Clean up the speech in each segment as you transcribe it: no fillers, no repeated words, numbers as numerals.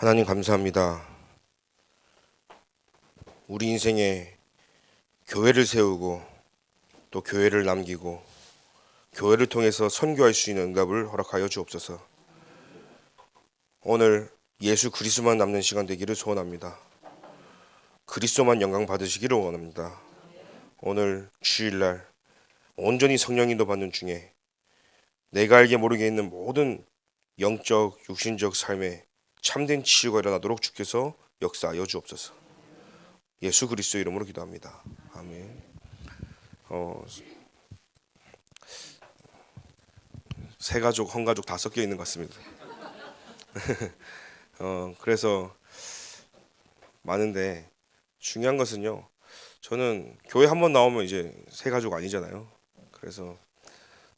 하나님 감사합니다. 우리 인생에 교회를 세우고 또 교회를 남기고 교회를 통해서 선교할 수 있는 응답을 허락하여 주옵소서. 오늘 예수 그리스도만 남는 시간 되기를 소원합니다. 그리스도만 영광 받으시기를 원합니다. 오늘 주일날 온전히 성령 인도 받는 중에 내가 알게 모르게 있는 모든 영적 육신적 삶에 참된 치유가 일어나도록 주께서 역사하여 주옵소서. 예수 그리스도 이름으로 기도합니다. 아멘. 세 가족, 헌 가족 다 섞여 있는 것 같습니다. 그래서 많은데 중요한 것은요. 저는 교회 한번 나오면 이제 세 가족 아니잖아요. 그래서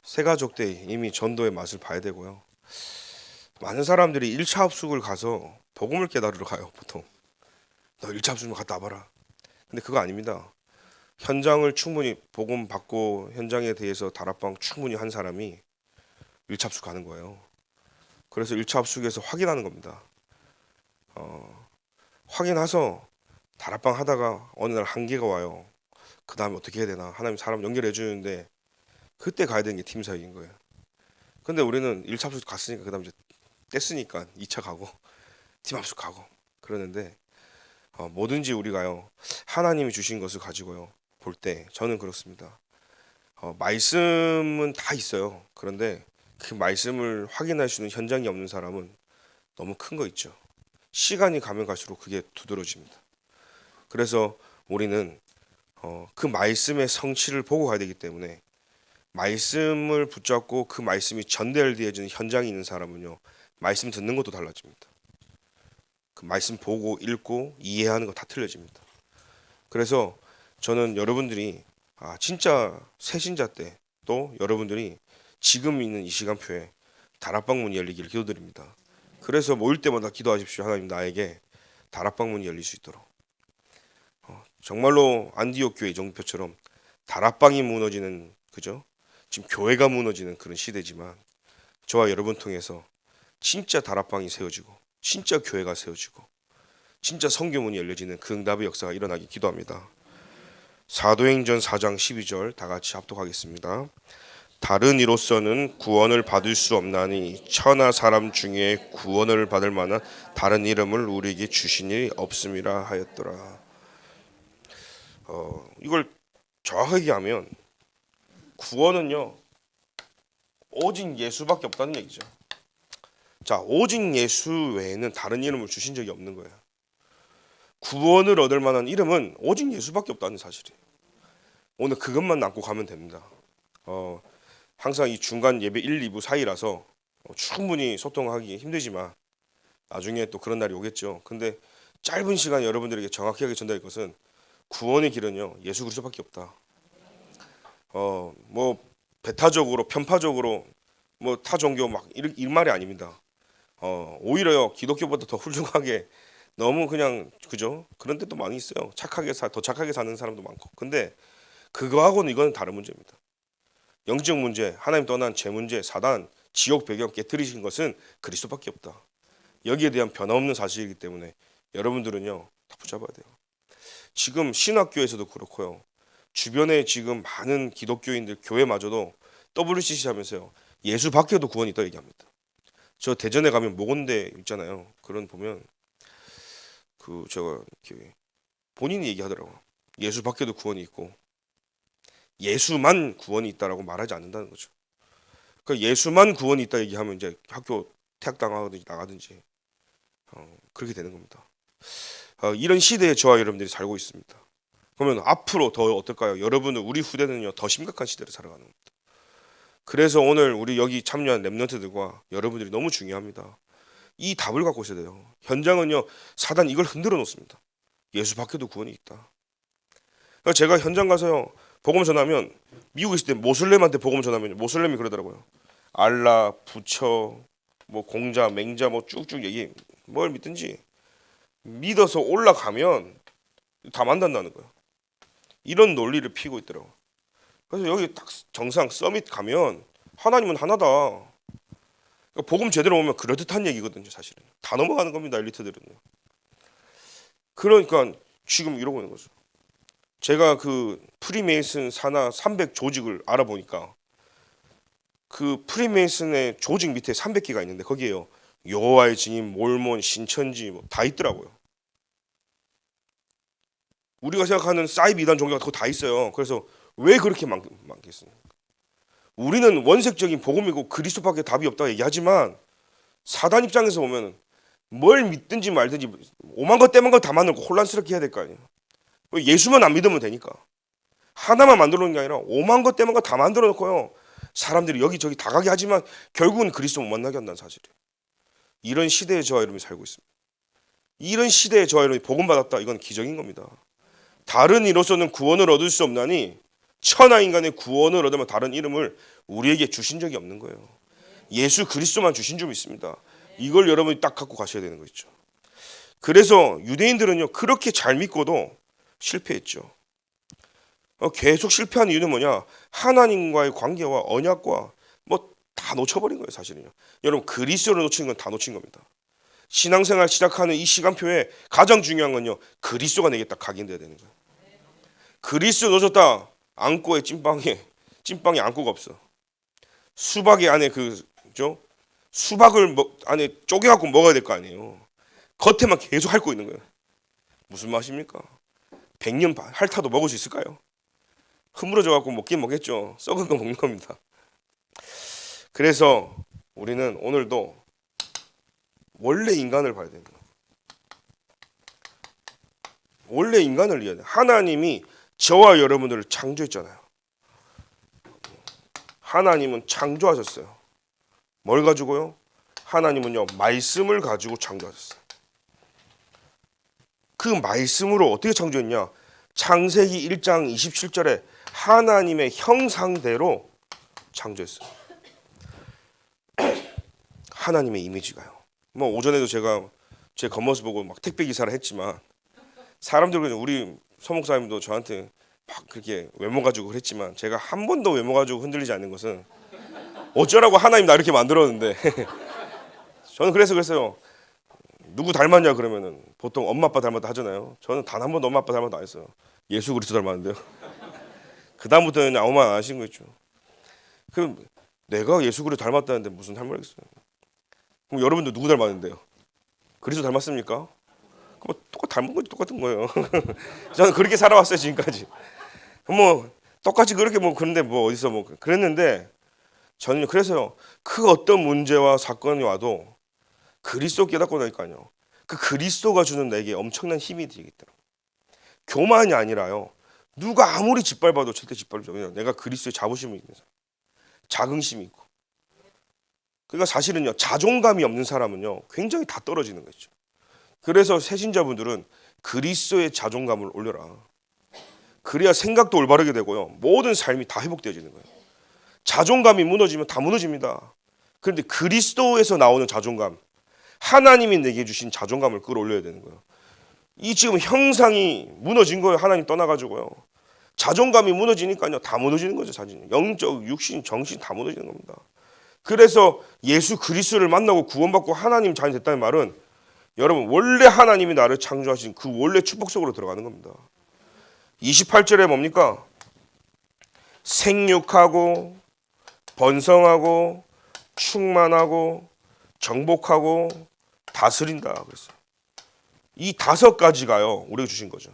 세 가족 때 이미 전도의 맛을 봐야 되고요. 많은 사람들이 1차 합숙을 가서 복음을 깨달으러 가요. 보통 너 1차 합숙 좀 갔다 와봐라. 근데 그거 아닙니다. 현장을 충분히 복음 받고 현장에 대해서 다락방 충분히 한 사람이 1차 합숙 가는 거예요. 그래서 1차 합숙에서 확인하는 겁니다. 확인해서 다락방 하다가 어느 날 한계가 와요. 그 다음에 어떻게 해야 되나. 하나님 사람 연결해 주는데 그때 가야 되는 게 팀 사역인 거예요. 근데 우리는 1차 합숙 갔으니까 그 다음 이제 뗐으니까 2차 가고 팀 합숙 가고 그러는데 뭐든지 우리가요 하나님이 주신 것을 가지고요 볼 때 저는 그렇습니다. 말씀은 다 있어요. 그런데 그 말씀을 확인할 수 있는 현장이 없는 사람은 너무 큰 거 있죠. 시간이 가면 갈수록 그게 두드러집니다. 그래서 우리는 그 말씀의 성취를 보고 가야 되기 때문에 말씀을 붙잡고 그 말씀이 전달되어지는 현장에 있는 사람은요 말씀 듣는 것도 달라집니다. 그 말씀 보고 읽고 이해하는 거 다 틀려집니다. 그래서 저는 여러분들이 진짜 새신자 때 또 여러분들이 지금 있는 이 시간표에 다락방 문이 열리기를 기도드립니다. 그래서 모일 때마다 기도하십시오. 하나님 나에게 다락방 문이 열릴 수 있도록. 정말로 안디옥 교회 정표처럼 다락방이 무너지는 그죠? 지금 교회가 무너지는 그런 시대지만 저와 여러분 통해서 진짜 다락방이 세워지고 진짜 교회가 세워지고 진짜 성교문이 열려지는 그 응답의 역사가 일어나기 기도합니다. 사도행전 4장 12절 다 같이 합독하겠습니다. 다른 이로서는 구원을 받을 수 없나니 천하 사람 중에 구원을 받을 만한 다른 이름을 우리에게 주시니 없음이라 하였더라. 이걸 정확하게 하면 구원은요 오직 예수밖에 없다는 얘기죠. 자, 오직 예수 외에는 다른 이름을 주신 적이 없는 거예요. 구원을 얻을 만한 이름은 오직 예수밖에 없다는 사실이에요. 오늘 그것만 남고 가면 됩니다. 항상 이 중간 예배 1, 2부 사이라서 충분히 소통하기 힘들지만 나중에 또 그런 날이 오겠죠. 근데 짧은 시간 여러분들에게 정확하게 전달할 것은 구원의 길은요 예수 그리스도밖에 없다. 뭐 배타적으로 편파적으로 뭐 타 종교 막 이 말이 아닙니다. 오히려요 기독교보다 더 훌륭하게 너무 그냥 그죠? 그런 데도 많이 있어요. 더 착하게 사는 사람도 많고. 근데 그거하고는 이건 다른 문제입니다. 영적 문제, 하나님 떠난 죄 문제, 사단, 지옥 배경 깨뜨리신 것은 그리스도밖에 없다. 여기에 대한 변함없는 사실이기 때문에 여러분들은요 다 붙잡아야 돼요. 지금 신학교에서도 그렇고요. 주변에 지금 많은 기독교인들 교회마저도 WCC 하면서요 예수 밖에도 구원이 있다 얘기합니다. 저 대전에 가면 모건대 있잖아요. 그런 보면 그 제가 이렇게 본인이 얘기하더라고요. 예수 밖에도 구원이 있고 예수만 구원이 있다라고 말하지 않는다는 거죠. 그러니까 예수만 구원이 있다 얘기하면 이제 학교 퇴학당하든지 나가든지 그렇게 되는 겁니다. 이런 시대에 저와 여러분들이 살고 있습니다. 그러면 앞으로 더 어떨까요? 여러분은 우리 후대는요 더 심각한 시대를 살아가는 겁니다. 그래서 오늘 우리 여기 참여한 렘넌트들과 여러분들이 너무 중요합니다. 이 답을 갖고 있어야 돼요. 현장은요 사단 이걸 흔들어 놓습니다. 예수 밖에도 구원이 있다. 그러니까 제가 현장 가서요 복음 전하면 미국에 있을 때 모슬렘한테 복음 전하면 모슬렘이 그러더라고요. 알라, 부처, 뭐 공자, 맹자 뭐 쭉쭉 얘기 뭘 믿든지 믿어서 올라가면 다 만난다는 거예요. 이런 논리를 피고 있더라고요. 그래서 여기 딱 정상 서밋 가면 하나님은 하나다. 그러니까 복음 제대로 오면 그럴듯한 얘기거든요. 사실은 다 넘어가는 겁니다. 엘리트들은요. 그러니까 지금 이러고 있는 거죠. 제가 그 프리메이슨 산하 300 조직을 알아보니까 그 프리메이슨의 조직 밑에 300개가 있는데 거기에요 여호와의 증인, 몰몬, 신천지 뭐 다 있더라고요. 우리가 생각하는 사이비 이단 종교가 그거 다 있어요. 그래서 왜 그렇게 많겠습니까? 우리는 원색적인 복음이고 그리스도밖에 답이 없다고 얘기하지만 사단 입장에서 보면 뭘 믿든지 말든지 오만 것 때만 걸 다 만들고 혼란스럽게 해야 될 거 아니에요. 예수만 안 믿으면 되니까 하나만 만들어 놓은 게 아니라 오만 것 때만 걸 다 만들어 놓고요 사람들이 여기저기 다 가게 하지만 결국은 그리스도 못 만나게 한다는 사실이에요. 이런 시대에 저와 여러분이 살고 있습니다. 이런 시대에 저와 여러분이 복음 받았다, 이건 기적인 겁니다. 다른 이로서는 구원을 얻을 수 없나니 천하 인간의 구원을 얻으면 다른 이름을 우리에게 주신 적이 없는 거예요. 예수 그리스도만 주신 줄 믿습니다. 이걸 여러분이 딱 갖고 가셔야 되는 거죠. 그래서 유대인들은요 그렇게 잘 믿고도 실패했죠. 계속 실패한 이유는 뭐냐? 하나님과의 관계와 언약과 뭐 다 놓쳐버린 거예요. 사실은요. 여러분 그리스도를 놓치는 건 다 놓친 겁니다. 신앙생활 시작하는 이 시간표에 가장 중요한 건요 그리스도가 내게 딱 각인돼야 되는 거예요. 그리스도 놓쳤다, 안고에 찐빵에 안고가 없어. 수박의 안에 그죠? 수박을 안에 쪼개갖고 먹어야 될 거 아니에요. 겉에만 계속 핥고 있는 거예요. 무슨 맛입니까? 100년 핥아도 먹을 수 있을까요? 흐물어져 갖고 먹긴 먹겠죠. 썩은 거 먹는 겁니다. 그래서 우리는 오늘도 원래 인간을 봐야 됩니다. 원래 인간을 이해해야 돼요. 하나님이 저와 여러분들을 창조했잖아요. 하나님은 창조하셨어요. 뭘 가지고요? 하나님은요 말씀을 가지고 창조하셨어요. 그 말씀으로 어떻게 창조했냐? 창세기 1장 27절에 하나님의 형상대로 창조했어요. 하나님의 이미지가요. 뭐 오전에도 제가 제 겉모습 보고 막 택배 기사를 했지만 사람들은 우리 서목사님도 저한테 막 그렇게 외모 가지고 그랬지만 제가 한 번도 외모 가지고 흔들리지 않는 것은 어쩌라고 하나님 나 이렇게 만들었는데 저는 그랬어요. 누구 닮았냐 그러면은 보통 엄마 아빠 닮았다 하잖아요. 저는 단 한 번도 엄마 아빠 닮았다 안 했어요. 예수 그리스도 닮았는데요. 그 다음부터는 아무 말 안 하신 거 있죠. 그럼 내가 예수 그리스도 닮았다는데 무슨 닮을 겠어요? 그럼 여러분도 누구 닮았는데요? 그리스도 닮았습니까? 그럼 닮은 건 똑같은 거예요. 저는 그렇게 살아왔어요 지금까지. 뭐 똑같이 그렇게 뭐 그런데 뭐 어디서 뭐 그랬는데 저는 그래서요 그 어떤 문제와 사건이 와도 그리스도 깨닫고 나니까요 그 그리스도가 주는 내게 엄청난 힘이 되겠더라고요. 교만이 아니라요 누가 아무리 짓밟아도 절대 짓밟지 않아요. 내가 그리스도의 자부심이 있는 사람, 자긍심이 있고. 그러니까 사실은요 자존감이 없는 사람은요 굉장히 다 떨어지는 거죠. 그래서 새신자분들은 그리스도의 자존감을 올려라. 그래야 생각도 올바르게 되고요 모든 삶이 다 회복되어지는 거예요. 자존감이 무너지면 다 무너집니다. 그런데 그리스도에서 나오는 자존감, 하나님이 내게 주신 자존감을 끌어올려야 되는 거예요. 이 지금 형상이 무너진 거예요. 하나님 떠나가지고요. 자존감이 무너지니까요 다 무너지는 거죠. 사실 영적, 육신, 정신 다 무너지는 겁니다. 그래서 예수 그리스도를 만나고 구원받고 하나님 자녀 됐다는 말은 여러분 원래 하나님이 나를 창조하신 그 원래 축복 속으로 들어가는 겁니다. 28절에 뭡니까? 생육하고 번성하고 충만하고 정복하고 다스린다 그랬어요. 이 5가지가요 우리가 주신 거죠.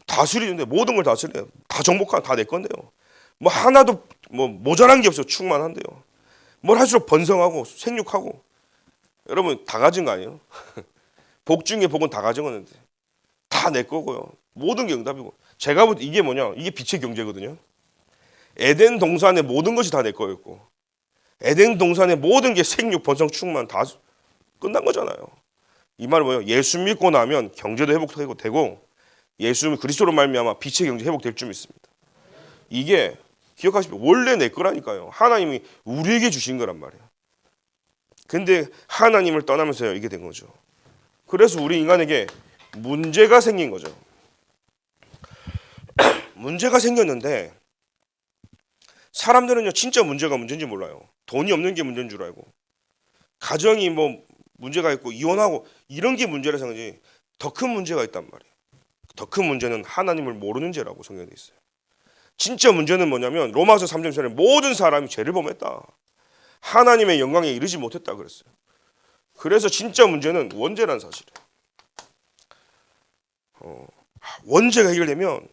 다스리는데 모든 걸 다스려요. 다 정복하면 다 내 건데요. 뭐 하나도 뭐 모자란 게 없어요. 충만한데요. 뭘 할수록 번성하고 생육하고. 여러분 다 가진 거 아니에요? 복 중에 복은 다 가진 건데 다 내 거고요. 모든 게 응답이고. 제가 볼 때 이게 뭐냐? 이게 빛의 경제거든요. 에덴 동산의 모든 것이 다 내 거였고 에덴 동산의 모든 게 생육, 번성, 충만 다 끝난 거잖아요. 이 말은 뭐예요? 예수 믿고 나면 경제도 회복되고 예수 그리스도로 말미암아 빛의 경제 회복될 줄 믿습니다. 이게 기억하십시오. 원래 내 거라니까요. 하나님이 우리에게 주신 거란 말이에요. 근데 하나님을 떠나면서요 이게 된 거죠. 그래서 우리 인간에게 문제가 생긴 거죠. 문제가 생겼는데 사람들은요 진짜 문제가 문제인지 몰라요. 돈이 없는 게 문제인 줄 알고, 가정이 뭐 문제가 있고 이혼하고 이런 게 문제라 생각하지, 더 큰 문제가 있단 말이에요. 더 큰 문제는 하나님을 모르는 죄라고 성경에 돼 있어요. 진짜 문제는 뭐냐면 로마서 3장 전에 모든 사람이 죄를 범했다, 하나님의 영광에 이르지 못했다 그랬어요. 그래서 진짜 문제는 원죄라는 사실이에요. 원죄가 해결되면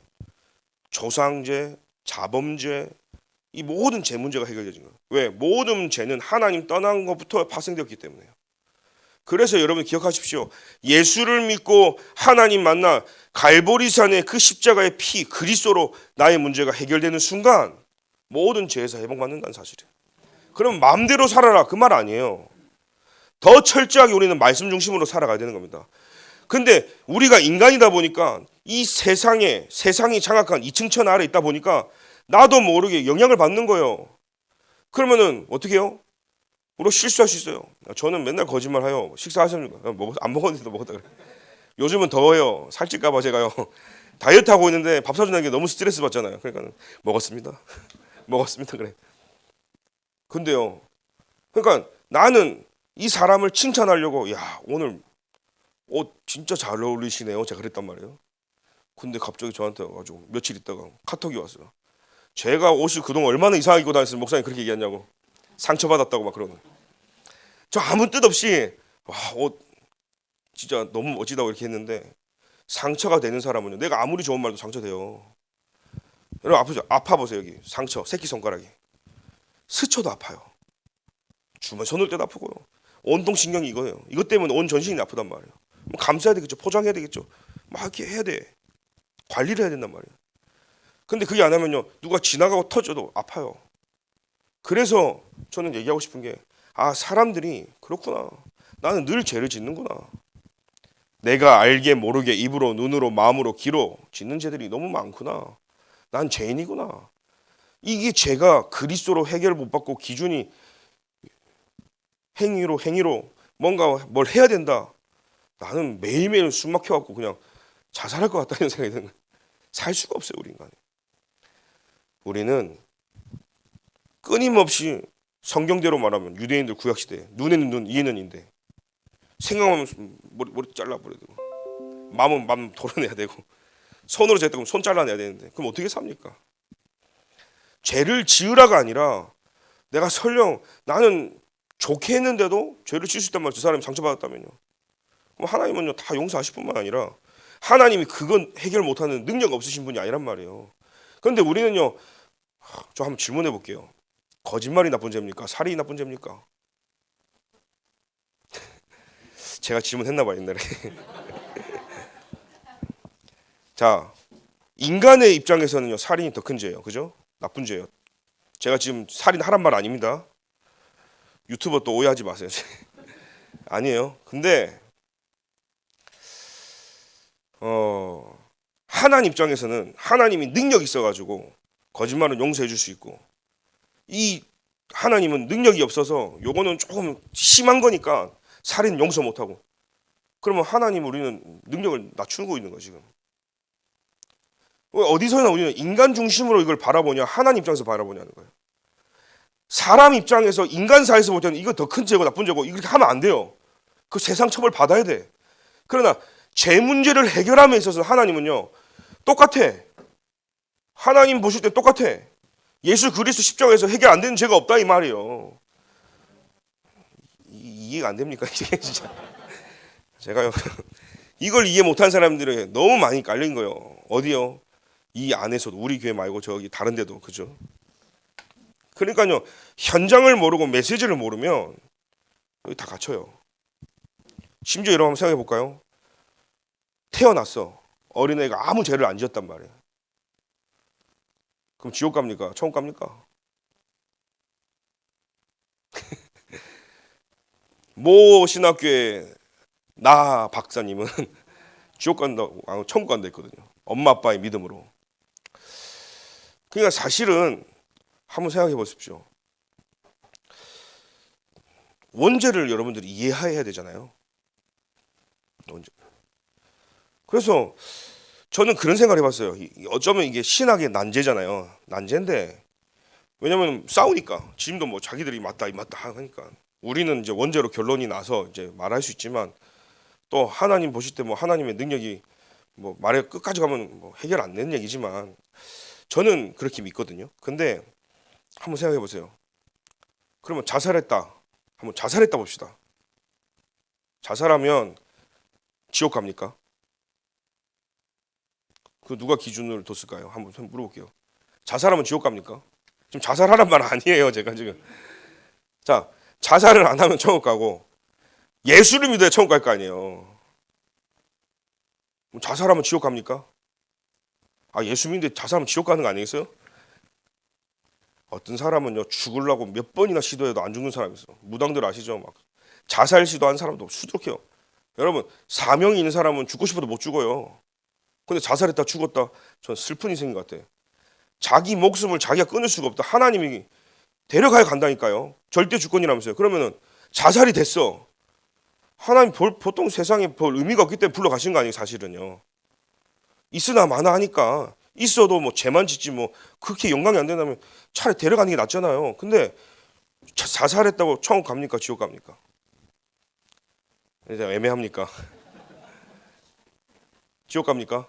조상죄, 자범죄, 이 모든 죄 문제가 해결되는 거예요. 왜? 모든 죄는 하나님 떠난 것부터 파생되었기 때문에요. 그래서 여러분 기억하십시오. 예수를 믿고 하나님 만나 갈보리산의 그 십자가의 피, 그리스도로 나의 문제가 해결되는 순간 모든 죄에서 회복받는다는 사실이에요. 그럼 마음대로 살아라 그 말 아니에요. 더 철저하게 우리는 말씀 중심으로 살아가야 되는 겁니다. 근데 우리가 인간이다 보니까 이 세상이 장악한 2층천 아래 있다 보니까 나도 모르게 영향을 받는 거예요. 그러면은 어떻게 해요? 우리가 실수할 수 있어요. 저는 맨날 거짓말해요. 식사하셨는가? 안 먹었는데 먹었다 그래. 요즘은 더워요. 살찔까봐 제가요. 다이어트 하고 있는데 밥 사준다는 게 너무 스트레스 받잖아요. 그러니까 먹었습니다. 먹었습니다 그래. 근데요, 그러니까 나는 이 사람을 칭찬하려고, 야 오늘 옷 진짜 잘 어울리시네요, 제가 그랬단 말이에요. 근데 갑자기 저한테 와가지고 며칠 있다가 카톡이 왔어요. 제가 옷을 그동안 얼마나 이상하게 입고 다녔으면 목사님 그렇게 얘기했냐고, 상처받았다고 막 그러는. 저 아무 뜻 없이 와, 옷 진짜 너무 멋지다고 이렇게 했는데, 상처가 되는 사람은요, 내가 아무리 좋은 말도 상처돼요. 여러분 아파보세요. 여기 상처, 새끼손가락이 스쳐도 아파요. 주머니 손을 때도 아프고요. 온통신경이 이거예요. 이것 때문에 온 전신이 아프단 말이에요. 뭐 감싸야 되겠죠. 포장해야 되겠죠. 막 이렇게 해야 돼. 관리를 해야 된단 말이에요. 근데 그게 안 하면요, 누가 지나가고 터져도 아파요. 그래서 저는 얘기하고 싶은 게, 사람들이 그렇구나. 나는 늘 죄를 짓는구나. 내가 알게 모르게 입으로, 눈으로, 마음으로, 귀로 짓는 죄들이 너무 많구나. 난 죄인이구나. 이게 죄가 그리스도로 해결을 못 받고 기준이 행위로 뭔가 뭘 해야 된다. 나는 매일매일 숨 막혀갖고 그냥 자살할 것 같다는 생각이 드는 거예요. 살 수가 없어요, 우리 인간이. 우리는 끊임없이 성경대로 말하면 유대인들 구약시대 눈에는 눈, 이에는 인데, 생각하면 머리 잘라버려야 되고, 마음 도려내야 되고, 손으로 쟀다 그러면 손 잘라내야 되는데, 그럼 어떻게 삽니까? 죄를 지으라가 아니라, 내가 설령 나는 좋게 했는데도 죄를 지을 수 있단 말이에요. 저 사람이 상처받았다면요. 그럼 하나님은요 다 용서하실 뿐만 아니라, 하나님이 그건 해결 못하는 능력 없으신 분이 아니란 말이에요. 그런데 우리는요, 저 한번 질문해 볼게요. 거짓말이 나쁜 죄입니까? 살인이 나쁜 죄입니까? 제가 질문했나 봐요, 옛날에. 자, 인간의 입장에서는요, 살인이 더 큰 죄예요. 그죠? 나쁜 죄예요. 제가 지금 살인하란 말 아닙니다. 유튜버 또 오해하지 마세요. 아니에요. 근데 하나님 입장에서는 하나님이 능력이 있어가지고 거짓말은 용서해 줄 수 있고, 이 하나님은 능력이 없어서 요거는 조금 심한 거니까 살인 용서 못하고, 그러면 하나님 우리는 능력을 낮추고 있는 거예요 지금. 어디서나 우리는 인간 중심으로 이걸 바라보냐, 하나님 입장에서 바라보냐는 거예요. 사람 입장에서, 인간 사회에서 볼 때는 이거 더 큰 죄고 나쁜 죄고 이렇게 하면 안 돼요. 그 세상 처벌 받아야 돼. 그러나 죄 문제를 해결함에 있어서 하나님은요 똑같아. 하나님 보실 때 똑같아. 예수 그리스도 십자가에서 해결 안 되는 죄가 없다 이 말이에요. 이해가 안 됩니까 이게 진짜? 제가요 이걸 이해 못한 사람들이 너무 많이 깔린 거예요. 어디요? 이 안에서도, 우리 교회 말고 저기 다른 데도. 그죠? 그러니까요, 현장을 모르고 메시지를 모르면 여기 다 갇혀요. 심지어 여러분 한번 생각해 볼까요? 태어났어. 어린애가 아무 죄를 안 지었단 말이에요. 그럼 지옥 갑니까? 천국 갑니까? 모 신학교에 나 박사님은 지옥 간다고, 천국 간다 했거든요. 엄마 아빠의 믿음으로. 그러니까 사실은 한번 생각해 보십시오. 원죄를 여러분들이 이해해야 되잖아요. 원죄. 그래서 저는 그런 생각을 해봤어요. 어쩌면 이게 신학의 난제잖아요. 난제인데 왜냐면 싸우니까 지금도 뭐 자기들이 맞다 이 맞다 하니까 우리는 이제 원죄로 결론이 나서 이제 말할 수 있지만 또 하나님 보실 때 뭐 하나님의 능력이 뭐 말에 끝까지 가면 뭐 해결 안 되는 얘기지만 저는 그렇게 믿거든요. 근데 한번 생각해 보세요. 그러면 자살했다. 한번 자살했다 봅시다. 자살하면 지옥 갑니까? 그 누가 기준을 뒀을까요? 한번 물어볼게요. 자살하면 지옥 갑니까? 지금 자살하란 말 아니에요, 제가 지금. 자, 자살을 안 하면 천국 가고 예수를 믿어야 천국 갈 거 아니에요. 자살하면 지옥 갑니까? 아, 예수 믿는데 자살하면 지옥 가는 거 아니겠어요? 어떤 사람은요 죽으려고 몇 번이나 시도해도 안 죽는 사람이 있어. 무당들 아시죠? 막 자살 시도한 사람도 수두룩해요. 여러분 사명이 있는 사람은 죽고 싶어도 못 죽어요. 근데 자살했다 죽었다 전 슬픈 인생인 것 같아. 자기 목숨을 자기가 끊을 수가 없다. 하나님이 데려가야 간다니까요. 절대 주권이라면서요. 그러면은 자살이 됐어. 하나님 보통 세상에 볼 의미가 없기 때문에 불러가신 거 아니에요 사실은요. 있으나 마나 하니까 있어도 뭐 죄만 짓지 뭐 그렇게 영광이 안 된다면 차라리 데려가는 게 낫잖아요. 근데 자살했다고 천국 갑니까 지옥 갑니까? 이제 애매합니까? 지옥 갑니까?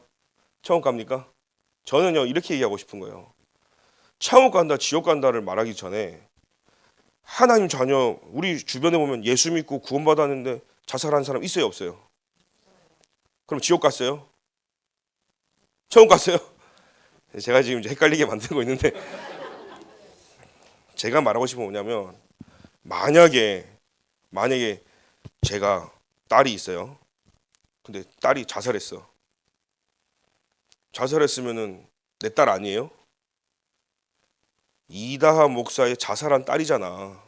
천국 갑니까? 저는요 이렇게 얘기하고 싶은 거예요. 천국 간다 지옥 간다를 말하기 전에 하나님 자녀 우리 주변에 보면 예수 믿고 구원받았는데 자살한 사람 있어요 없어요? 그럼 지옥 갔어요? 천국 갔어요? 제가 지금 이제 헷갈리게 만들고 있는데 제가 말하고 싶은 건 뭐냐면 만약에 제가 딸이 있어요. 근데 딸이 자살했어. 자살했으면은 내 딸 아니에요? 이다하 목사의 자살한 딸이잖아.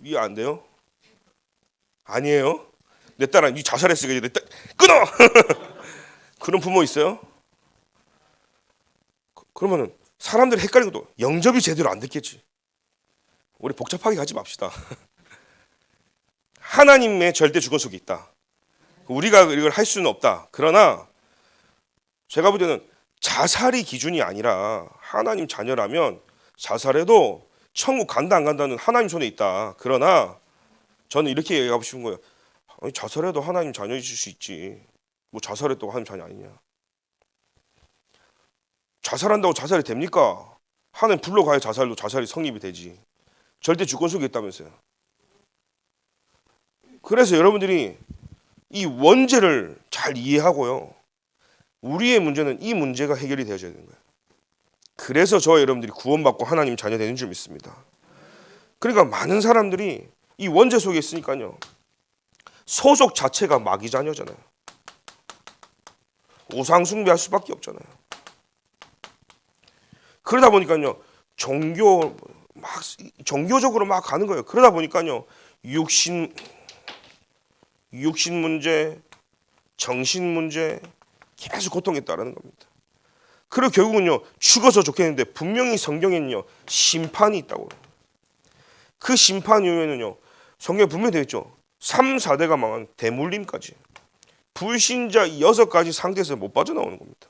이해 안 돼요? 아니에요? 내 딸 아니 자살했으니까 내 딸 끊어. 그런 부모 있어요? 그러면은 사람들이 헷갈리고도 영접이 제대로 안 됐겠지. 우리 복잡하게 가지 맙시다. 하나님의 절대 주권 속에 있다. 우리가 이걸 할 수는 없다. 그러나 제가 볼 때는 자살이 기준이 아니라 하나님 자녀라면 자살해도 천국 간다 안 간다는 하나님 손에 있다. 그러나 저는 이렇게 얘기하고 싶은 거예요. 아니, 자살해도 하나님 자녀이실 수 있지. 뭐 자살했다고 하나님 자녀 아니냐. 자살한다고 자살이 됩니까? 하나님 불러가야 자살이 성립이 되지. 절대 주권 속에 있다면서요. 그래서 여러분들이 이 원죄를 잘 이해하고요. 우리의 문제는 이 문제가 해결이 되어져야 되는 거예요. 그래서 저와 여러분들이 구원받고 하나님 자녀 되는 줄 믿습니다. 그러니까 많은 사람들이 이 원죄 속에 있으니까요. 소속 자체가 마귀 자녀잖아요. 우상 숭배할 수밖에 없잖아요. 그러다 보니까요. 종교적으로 막 가는 거예요. 그러다 보니까요. 육신 문제, 정신 문제 계속 고통에 따르는 겁니다. 그리고 결국은요. 죽어서 좋겠는데 분명히 성경에는요. 심판이 있다고. 그 심판 이후에는요. 성경에 분명히 되어 있죠. 3, 4대가 망한 대물림까지. 불신자 6가지 상태에서 못 빠져나오는 겁니다.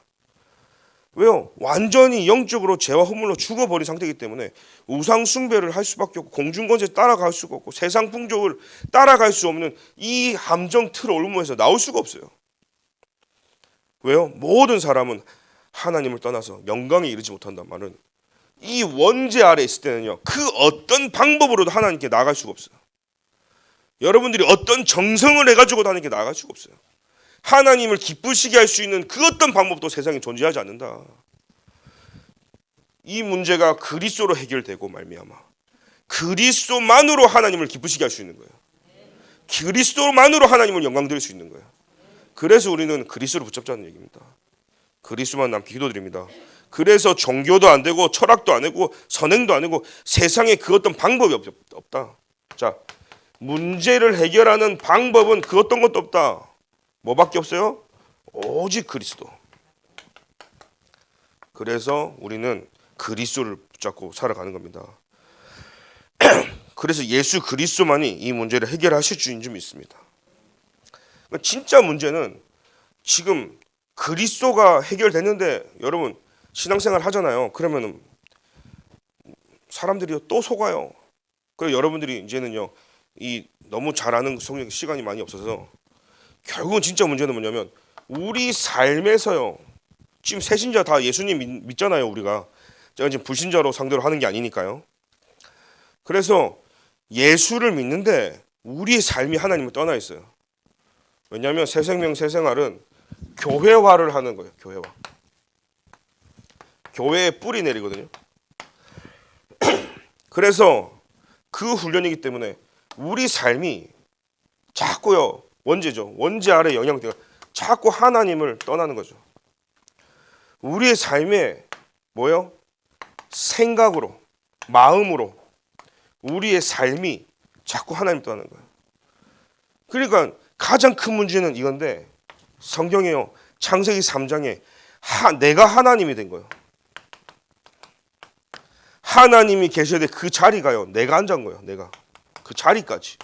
왜요? 완전히 영적으로 죄와 허물로 죽어버린 상태이기 때문에 우상 숭배를 할 수밖에 없고 공중권세 따라갈 수가 없고 세상 풍족을 따라갈 수 없는 이 함정 틀 올무에서 나올 수가 없어요. 왜요? 모든 사람은 하나님을 떠나서 영광에 이르지 못한단 말은 이 원죄 아래 있을 때는요. 그 어떤 방법으로도 하나님께 나아갈 수가 없어요. 여러분들이 어떤 정성을 해가지고도 하나님께 나아갈 수가 없어요. 하나님을 기쁘시게 할 수 있는 그 어떤 방법도 세상에 존재하지 않는다. 이 문제가 그리스도로 해결되고 말미암아 그리스도만으로 하나님을 기쁘시게 할 수 있는 거예요. 그리스도만으로 하나님을 영광 드릴 수 있는 거예요. 그래서 우리는 그리스도를 붙잡자는 얘기입니다. 그리스도만 남게 기도드립니다. 그래서 종교도 안 되고 철학도 안 되고 선행도 안 되고 세상에 그 어떤 방법이 없다. 자, 문제를 해결하는 방법은 그 어떤 것도 없다. 뭐밖에 없어요? 오직 그리스도. 그래서 우리는 그리스도를 붙잡고 살아가는 겁니다. 그래서 예수 그리스도만이 이 문제를 해결하실 줄인 줄 믿습니다. 진짜 문제는 지금 그리스도가 해결됐는데 여러분 신앙생활 하잖아요. 그러면 사람들이 또 속아요. 그래서 여러분들이 이제는요, 이 너무 잘 아는 성경 시간이 많이 없어서 결국은 진짜 문제는 뭐냐면 우리 삶에서요. 지금 새신자 다 예수님 믿잖아요, 우리가. 제가 지금 불신자로 상대로 하는 게 아니니까요. 그래서 예수를 믿는데 우리의 삶이 하나님을 떠나 있어요. 왜냐하면 새 생명 새 생활은 교회화를 하는 거예요. 교회화. 교회에 뿌리 내리거든요. 그래서 그 훈련이기 때문에 우리 삶이 자꾸요, 원죄죠. 원죄 아래 영향되가 자꾸 하나님을 떠나는 거죠. 우리의 삶에 뭐요? 생각으로, 마음으로 우리의 삶이 자꾸 하나님 떠나는 거예요. 그러니까 가장 큰 문제는 이건데 성경에요. 창세기 3장에 내가 하나님이 된 거예요. 하나님이 계셔야 될 그 자리가요. 내가 앉은 거예요. 내가. 그 자리까지.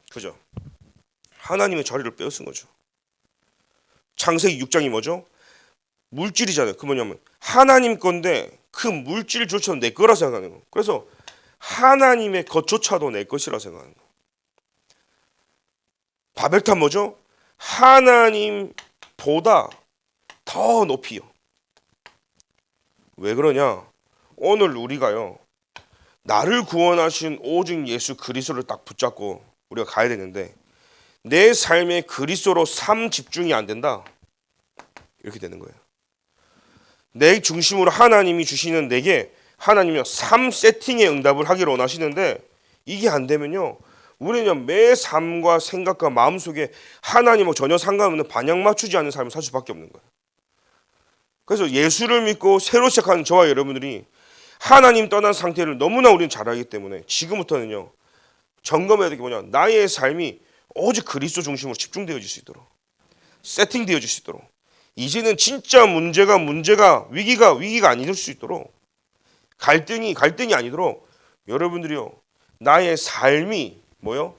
그죠? 하나님의 자리를 빼앗은 거죠. 창세기 6장이 뭐죠? 물질이잖아요. 그 뭐냐면 하나님 건데 그 물질조차도 내 거라 생각하는 거예요. 그래서 하나님의 것조차도 내 것이라 생각하는 거예요. 바벨탑 뭐죠? 하나님보다 더 높이요. 왜 그러냐? 오늘 우리가요, 나를 구원하신 오직 예수 그리스도를 딱 붙잡고 우리가 가야 되는데 내 삶에 그리스도로 삶 집중이 안 된다. 이렇게 되는 거예요. 내 중심으로 하나님이 주시는 내게 하나님이 삶 세팅의 응답을 하기를 원하시는데 이게 안 되면요, 우리는 매 삶과 생각과 마음속에 하나님하고 전혀 상관없는 반영 맞추지 않는 삶을 살 수밖에 없는 거예요. 그래서 예수를 믿고 새로 시작하는 저와 여러분들이 하나님 떠난 상태를 너무나 우리는 잘 알기 때문에 지금부터는요, 점검해야 될 게 뭐냐, 나의 삶이 오직 그리스도 중심으로 집중되어질 수 있도록, 세팅되어질 수 있도록, 이제는 진짜 문제가 위기가 아닐 수 있도록, 갈등이 아니도록 여러분들이요, 나의 삶이 뭐요?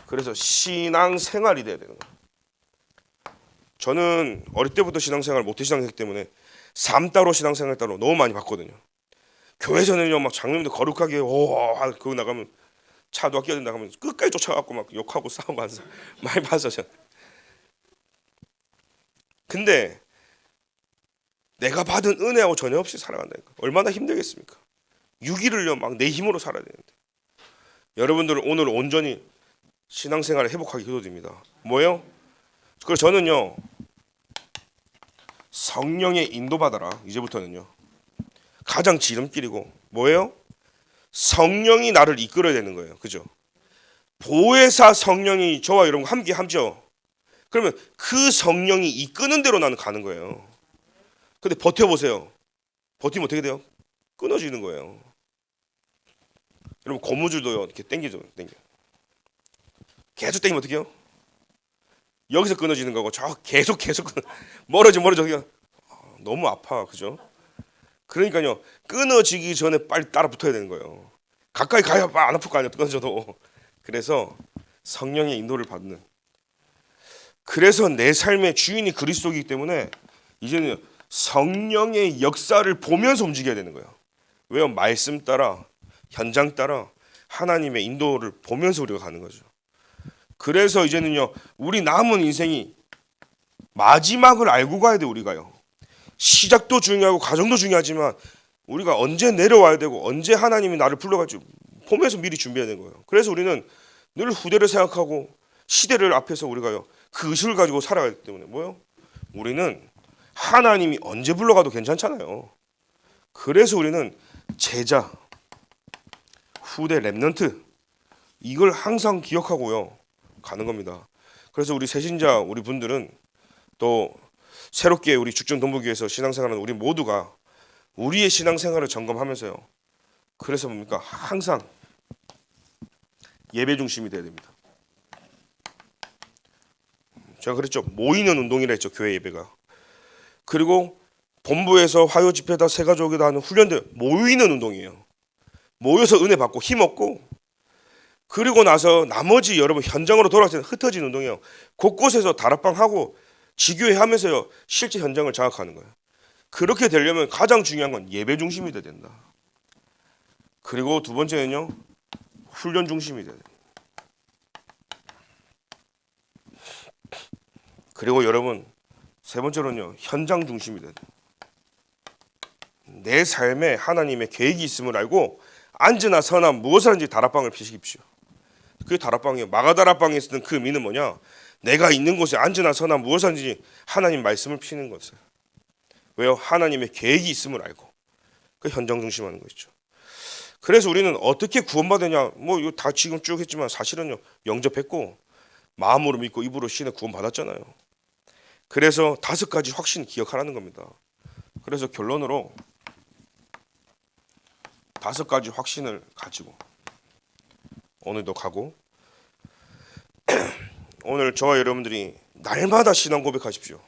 그래서 신앙생활이 돼야 되는 거예요. 저는 어릴 때부터 신앙생활 모태신앙이기 때문에 삶 따로 신앙생활 따로 너무 많이 봤거든요. 교회에서는요, 막 장로님들 거룩하게 그거 나가면 차도 끼어든 나가면 끝까지 쫓아가고 막 욕하고 싸우고 하면서 많이 봤어요. 근데 내가 받은 은혜하고 전혀 없이 살아간다니까. 얼마나 힘들겠습니까? 6일을요 막 내 힘으로 살아야 되는데. 여러분들 오늘 온전히 신앙생활을 회복하기 기도드립니다. 뭐예요? 그래서 저는요, 성령의 인도받아라. 이제부터는요, 가장 지름길이고 뭐예요? 성령이 나를 이끌어야 되는 거예요. 그죠? 보혜사 성령이 저와 여러분 함께 하죠. 그러면 그 성령이 이끄는 대로 나는 가는 거예요. 근데 버텨보세요. 버티면 어떻게 돼요? 끊어지는 거예요. 여러분 고무줄도요, 이렇게 당기죠. 계속 당기면 어떻게 해요? 여기서 끊어지는 거고 계속 멀어져 그냥 너무 아파. 그죠? 그러니까요, 끊어지기 전에 빨리 따라 붙어야 되는 거예요. 가까이 가야 안 아플 거 아니야, 끊어져도. 그래서 성령의 인도를 받는, 그래서 내 삶의 주인이 그리스도이기 때문에 이제는 성령의 역사를 보면서 움직여야 되는 거예요. 왜요? 말씀 따라, 현장 따라 하나님의 인도를 보면서 우리가 가는 거죠. 그래서 이제는요, 우리 남은 인생이 마지막을 알고 가야 돼. 우리가요, 시작도 중요하고 과정도 중요하지만 우리가 언제 내려와야 되고 언제 하나님이 나를 불러갈지 보면서 미리 준비해야 되는 거예요. 그래서 우리는 늘 후대를 생각하고 시대를 앞에서 우리가요, 그 의식을 가지고 살아가기 때문에 뭐요? 우리는 하나님이 언제 불러가도 괜찮잖아요. 그래서 우리는 제자, 후대, 렘넌트, 이걸 항상 기억하고요 가는 겁니다. 그래서 우리 새신자 우리 분들은 또 새롭게 우리 죽전동부교회에서 신앙생활하는 우리 모두가 우리의 신앙생활을 점검하면서요, 그래서 뭡니까? 항상 예배 중심이 돼야 됩니다. 제가 그랬죠. 모이는 운동이라 했죠. 교회 예배가. 그리고 본부에서 화요 집회다 새가족이다 하는 훈련들 모이는 운동이에요. 모여서 은혜 받고 힘 얻고, 그리고 나서 나머지 여러분 현장으로 돌아갈 때 흩어지는 운동이에요. 곳곳에서 다락방 하고 지교회 하면서요 실제 현장을 장악하는 거예요. 그렇게 되려면 가장 중요한 건 예배 중심이 돼야 된다. 그리고 두 번째는요, 훈련 중심이 돼야 된다. 그리고 여러분, 세 번째로는요, 현장 중심이 돼야 된다. 내 삶에 하나님의 계획이 있음을 알고 앉으나 서나 무엇을 하든지 다락방을 피십시오. 그게 다락방이에요. 마가다락방에 쓰던 그 의미는 뭐냐? 내가 있는 곳에 앉으나 서나 무엇을 하든지 하나님 말씀을 피는 것을. 왜요? 하나님의 계획이 있음을 알고. 그 현장 중심하는 것이죠. 그래서 우리는 어떻게 구원받느냐? 뭐 이거 다 지금 쭉 했지만 사실은요, 영접했고 마음으로 믿고 입으로 신의 구원받았잖아요. 그래서 5가지 확신 기억하라는 겁니다. 그래서 결론으로 5가지 확신을 가지고 오늘도 가고, 오늘 저와 여러분들이 날마다 신앙 고백하십시오.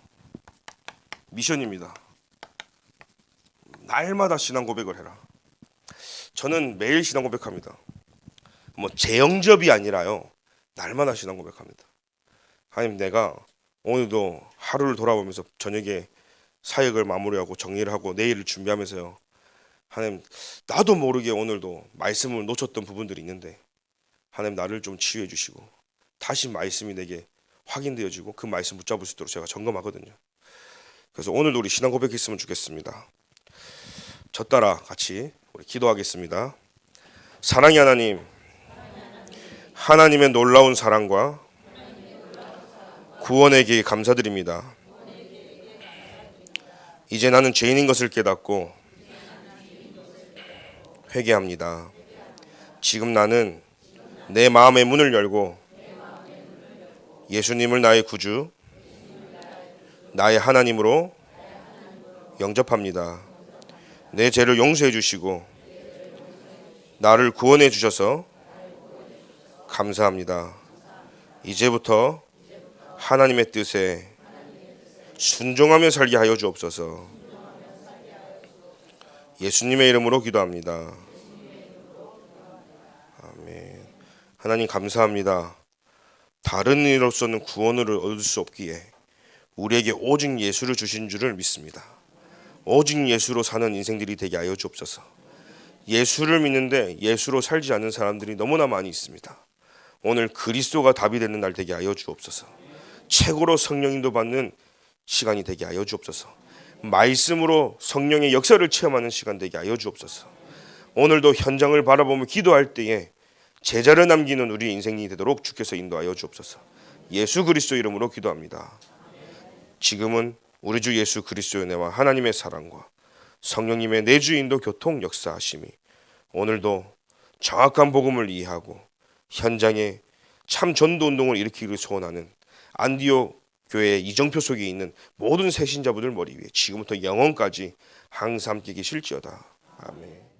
미션입니다. 날마다 신앙 고백을 해라. 저는 매일 신앙 고백합니다. 뭐 재영접이 아니라요, 날마다 신앙 고백합니다. 하나님, 내가 오늘도 하루를 돌아보면서 저녁에 사역을 마무리하고 정리를 하고 내일을 준비하면서요, 하나님, 나도 모르게 오늘도 말씀을 놓쳤던 부분들이 있는데 하나님, 나를 좀 치유해 주시고 다시 말씀이 내게 확인되어지고 그 말씀 붙잡을 수 있도록 제가 점검하거든요. 그래서 오늘도 우리 신앙 고백했으면 좋겠습니다. 저 따라 같이 우리 기도하겠습니다. 사랑의 하나님, 하나님의 놀라운 사랑과 구원의 계획 감사드립니다. 이제 나는 죄인인 것을 깨닫고 회개합니다. 지금 나는 내 마음의 문을 열고 예수님을 나의 구주, 나의 하나님으로 영접합니다. 내 죄를 용서해 주시고 나를 구원해 주셔서 감사합니다. 이제부터 하나님의 뜻에 순종하며 살게 하여 주옵소서. 예수님의 이름으로 기도합니다. 아멘. 하나님 감사합니다. 다른 이로서는 구원을 얻을 수 없기에 우리에게 오직 예수를 주신 줄을 믿습니다. 오직 예수로 사는 인생들이 되게 하여 주옵소서. 예수를 믿는데 예수로 살지 않는 사람들이 너무나 많이 있습니다. 오늘 그리스도가 답이 되는 날 되게 하여 주옵소서. 최고로 성령 인도 받는 시간이 되게 하여 주옵소서. 말씀으로 성령의 역사를 체험하는 시간 되게 하여 주옵소서. 오늘도 현장을 바라보며 기도할 때에 제자를 남기는 우리 인생이 되도록 주께서 인도하여 주옵소서. 예수 그리스도 이름으로 기도합니다. 지금은 우리 주 예수 그리스도의 은혜와 하나님의 사랑과 성령님의 내주 인도 교통 역사하심이 오늘도 정확한 복음을 이해하고 현장에 참 전도 운동을 일으키기를 소원하는 안디옥 교회 이정표 속에 있는 모든 새신자분들 머리 위에 지금부터 영원까지 항상 함께 계실지어다. 아멘.